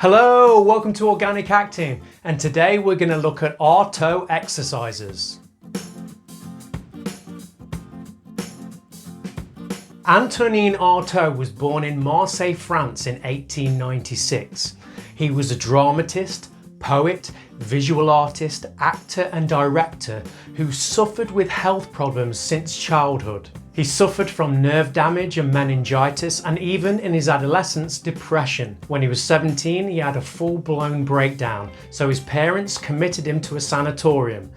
Hello, welcome to Organic Acting, and today we're going to look at Artaud Exercises. Antonin Artaud was born in Marseille, France in 1896. He was a dramatist, poet, visual artist, actor and director who suffered with health problems since childhood. He suffered from nerve damage and meningitis, and even in his adolescence, depression. When he was 17, he had a full-blown breakdown, so his parents committed him to a sanatorium.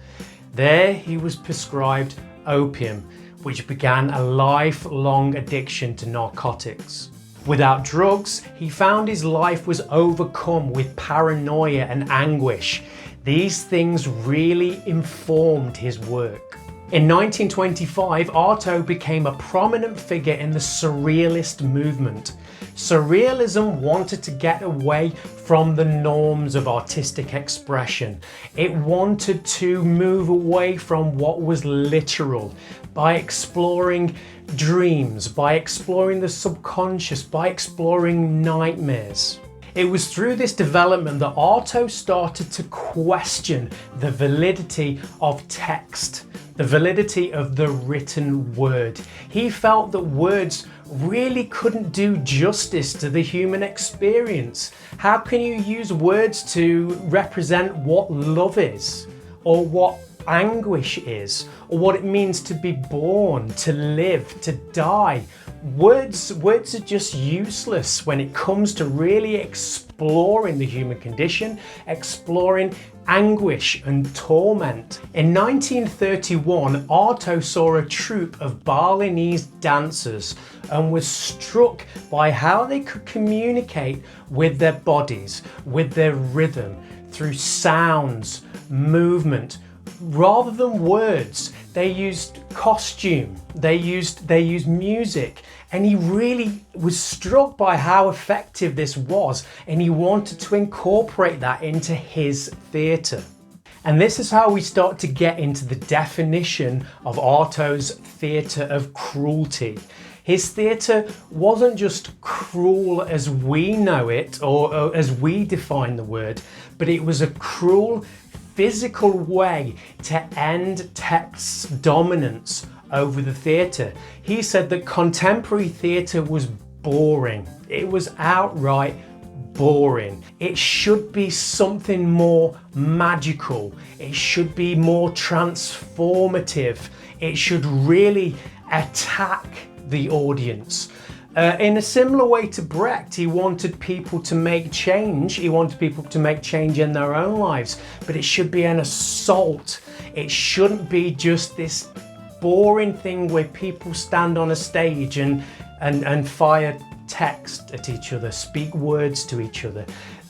There he was prescribed opium, which began a lifelong addiction to narcotics. Without drugs, he found his life was overcome with paranoia and anguish. These things really informed his work. In 1925, Artaud became a prominent figure in the Surrealist movement. Surrealism wanted to get away from the norms of artistic expression. It wanted to move away from what was literal by exploring dreams, by exploring the subconscious, by exploring nightmares. It was through this development that Artaud started to question the validity of text, the validity of the written word. He felt that words really couldn't do justice to the human experience. How can you use words to represent what love is, or what anguish is, or what it means to be born, to live, to die? Words are just useless when it comes to really exploring the human condition, exploring anguish and torment. In 1931, Artaud saw a troupe of Balinese dancers and was struck by how they could communicate with their bodies, with their rhythm, through sounds, movement. Rather than words, they used costume, they used music, and he really was struck by how effective this was, and he wanted to incorporate that into his theatre. And this is how we start to get into the definition of Artaud's Theatre of Cruelty. His theatre wasn't just cruel as we know it, or as we define the word, but it was a cruel, physical way to end text's dominance over the theatre. He said that contemporary theatre was boring. It was outright boring. It should be something more magical. It should be more transformative. It should really attack the audience. In a similar way to Brecht, he wanted people to make change. He wanted people to make change in their own lives, but it should be an assault. It shouldn't be just this boring thing where people stand on a stage and fire text at each other, speak words to each other.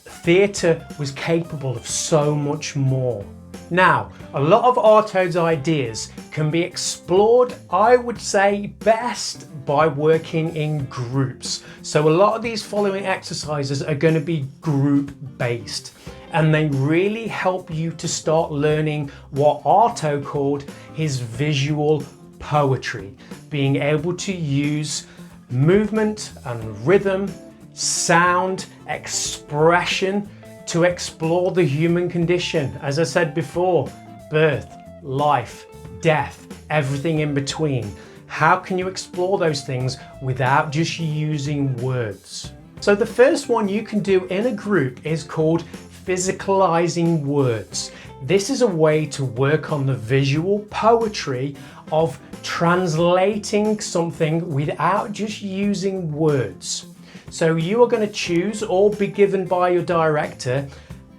Theatre was capable of so much more. Now, a lot of Artaud's ideas can be explored, I would say, best by working in groups. So a lot of these following exercises are going to be group-based, and they really help you to start learning what Artaud called his visual poetry, being able to use movement and rhythm, sound, expression, to explore the human condition. As I said before, birth, life, death, everything in between. How can you explore those things without just using words? So the first one you can do in a group is called physicalising words. This is a way to work on the visual poetry of translating something without just using words. So you are going to choose, or be given by your director,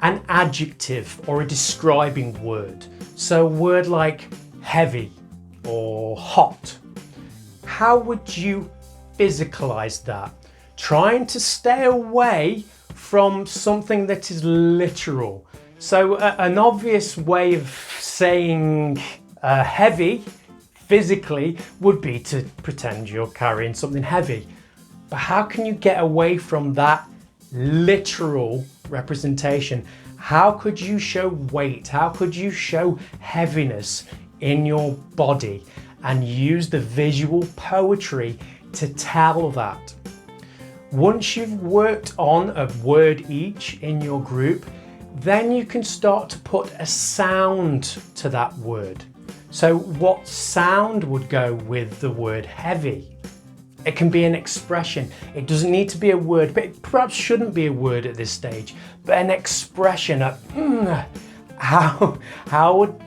an adjective or a describing word. So a word like heavy or hot. How would you physicalize that? Trying to stay away from something that is literal. So an obvious way of saying heavy physically would be to pretend you're carrying something heavy. But how can you get away from that literal representation? How could you show weight? How could you show heaviness in your body and use the visual poetry to tell that? Once you've worked on a word each in your group, then you can start to put a sound to that word. So what sound would go with the word heavy? It can be an expression. It doesn't need to be a word, but it perhaps shouldn't be a word at this stage, but an expression of how would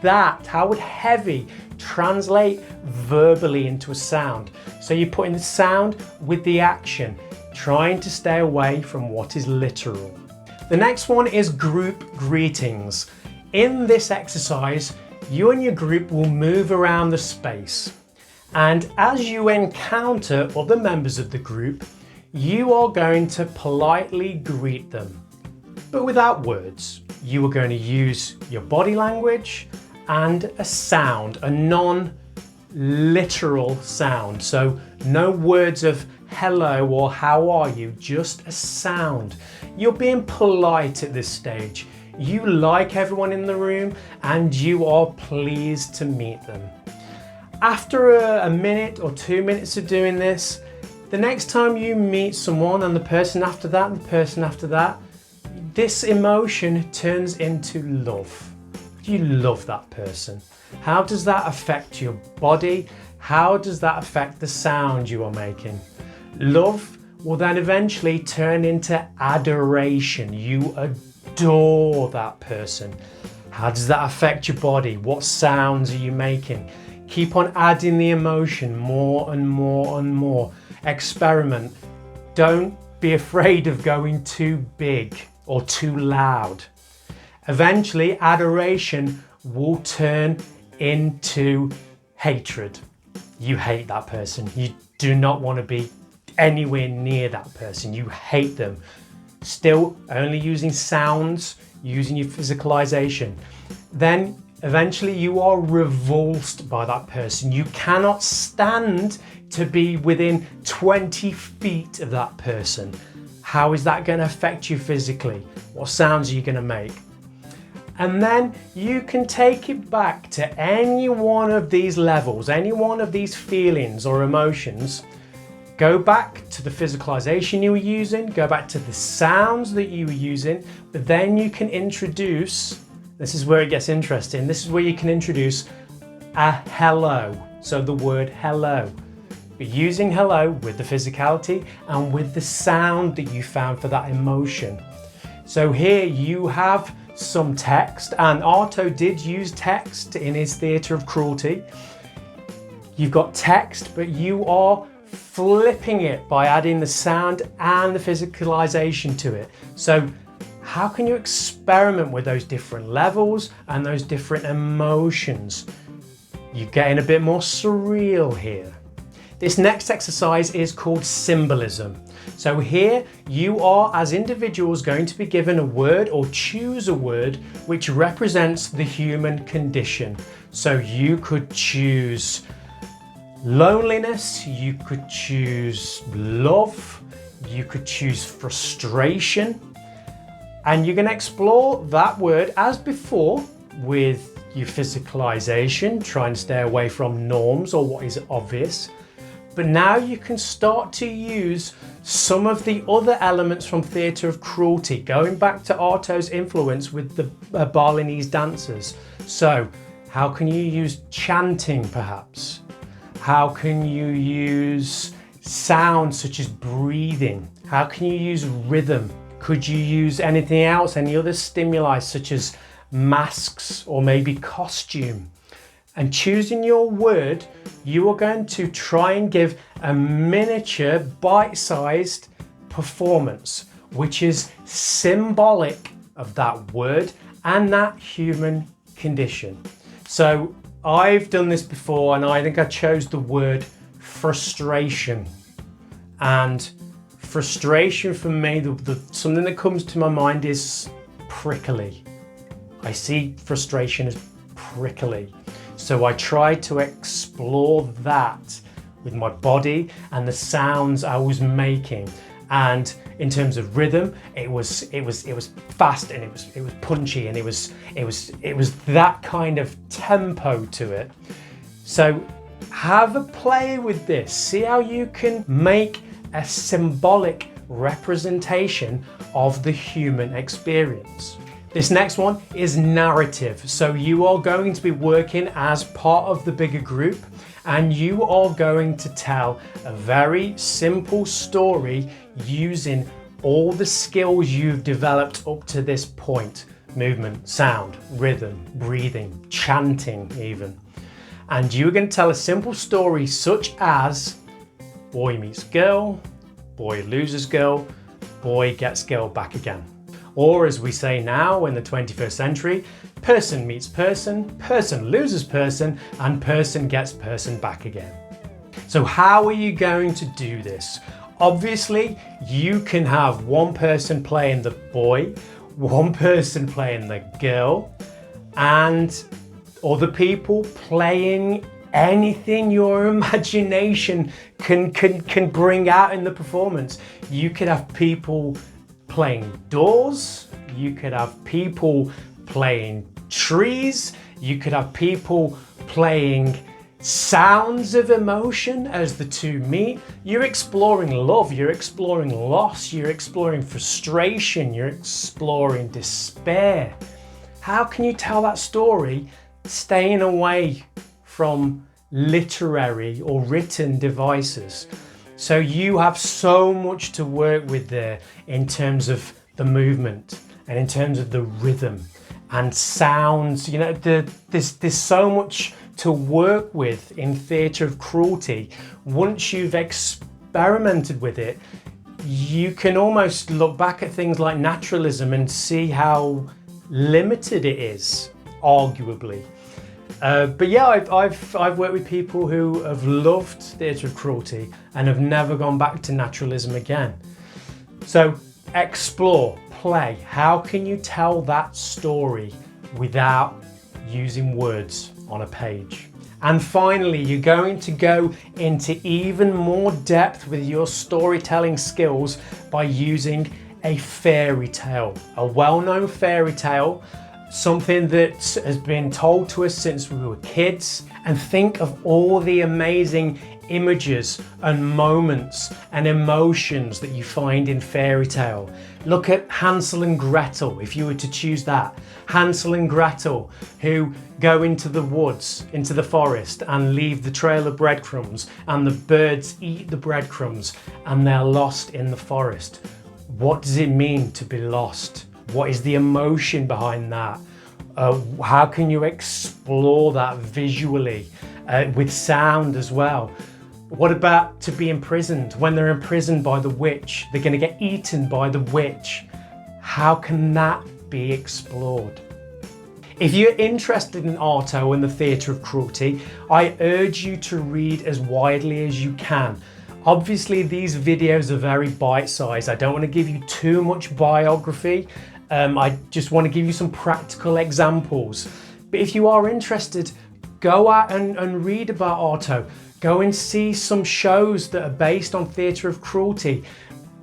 heavy translate verbally into a sound? So you're putting the sound with the action, trying to stay away from what is literal. The next one is group greetings. In this exercise, you and your group will move around the space. And as you encounter other members of the group, you are going to politely greet them, but without words. You are going to use your body language and a sound, a non-literal sound. So no words of hello or how are you, just a sound. You're being polite at this stage. You like everyone in the room and you are pleased to meet them. After a minute or 2 minutes of doing this, the next time you meet someone and the person after that and the person after that, this emotion turns into love. You love that person. How does that affect your body? How does that affect the sound you are making? Love will then eventually turn into adoration. You adore that person. How does that affect your body? What sounds are you making? Keep on adding the emotion more and more and more. Experiment. Don't be afraid of going too big or too loud. Eventually, adoration will turn into hatred. You hate that person. You do not want to be anywhere near that person. You hate them. Still only using sounds, using your physicalisation. Then eventually you are revulsed by that person. You cannot stand to be within 20 feet of that person. How is that going to affect you physically? What sounds are you going to make? And then you can take it back to any one of these levels, any one of these feelings or emotions. Go back to the physicalisation you were using, go back to the sounds that you were using, but then you can introduce, this is where it gets interesting, this is where you can introduce a hello. So the word hello. But using hello with the physicality and with the sound that you found for that emotion. So here you have some text, and Artaud did use text in his Theatre of Cruelty. You've got text, but you are flipping it by adding the sound and the physicalisation to it. So how can you experiment with those different levels and those different emotions? You're getting a bit more surreal here. This next exercise is called symbolism. So here you are as individuals going to be given a word or choose a word which represents the human condition. So you could choose loneliness, you could choose love, you could choose frustration, and you're going to explore that word as before with your physicalisation, trying to stay away from norms or what is obvious. But now you can start to use some of the other elements from Theatre of Cruelty, going back to Artaud's influence with the Balinese dancers. So how can you use chanting perhaps? How can you use sounds such as breathing? How can you use rhythm? Could you use anything else, any other stimuli such as masks or maybe costume? And choosing your word, you are going to try and give a miniature bite-sized performance, which is symbolic of that word and that human condition. So I've done this before, and I think I chose the word frustration. And frustration for me, something that comes to my mind is prickly. I see frustration as prickly. So I tried to explore that with my body and the sounds I was making. And in terms of rhythm, it was fast, and it was punchy, and it was that kind of tempo to it. So have a play with this. See how you can make a symbolic representation of the human experience. This next one is narrative. So you are going to be working as part of the bigger group, and you are going to tell a very simple story using all the skills you've developed up to this point. Movement, sound, rhythm, breathing, chanting even. And you're going to tell a simple story such as boy meets girl, boy loses girl, boy gets girl back again. Or as we say now in the 21st century, person meets person, person loses person, and person gets person back again. So how are you going to do this? Obviously, you can have one person playing the boy, one person playing the girl, and other people playing anything your imagination can bring out in the performance. You could have people playing doors, you could have people playing trees, you could have people playing sounds of emotion as the two meet. You're exploring love, you're exploring loss, you're exploring frustration, you're exploring despair. How can you tell that story staying away from literary or written devices? So you have so much to work with there in terms of the movement and in terms of the rhythm and sounds. You know, there's so much to work with in Theatre of Cruelty. Once you've experimented with it, you can almost look back at things like naturalism and see how limited it is, arguably. But yeah, I've worked with people who have loved Theatre of Cruelty and have never gone back to naturalism again. So explore, play. How can you tell that story without using words on a page? And finally, you're going to go into even more depth with your storytelling skills by using a fairy tale, a well-known fairy tale, something that has been told to us since we were kids. And think of all the amazing images and moments and emotions that you find in fairy tale. Look at Hansel and Gretel, if you were to choose that. Hansel and Gretel, who go into the woods, into the forest, and leave the trail of breadcrumbs, and the birds eat the breadcrumbs, and they're lost in the forest. What does it mean to be lost? What is the emotion behind that? How can you explore that visually with sound as well? What about to be imprisoned? When they're imprisoned by the witch, they're going to get eaten by the witch. How can that be explored? If you're interested in Artaud and the Theatre of Cruelty, I urge you to read as widely as you can. Obviously, these videos are very bite-sized. I don't want to give you too much biography. I just want to give you some practical examples. But if you are interested, go out and read about Artaud. Go and see some shows that are based on Theatre of Cruelty.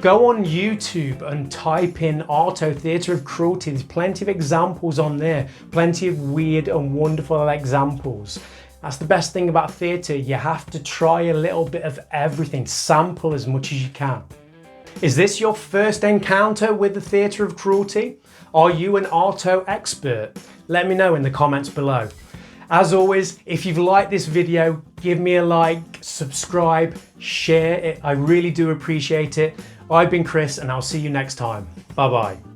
Go on YouTube and type in Artaud Theatre of Cruelty. There's plenty of examples on there, plenty of weird and wonderful examples. That's the best thing about theatre. You have to try a little bit of everything, sample as much as you can. Is this your first encounter with the Theatre of Cruelty? Are you an Artaud expert? Let me know in the comments below. As always, if you've liked this video, give me a like, subscribe, share it. I really do appreciate it. I've been Chris, and I'll see you next time. Bye bye.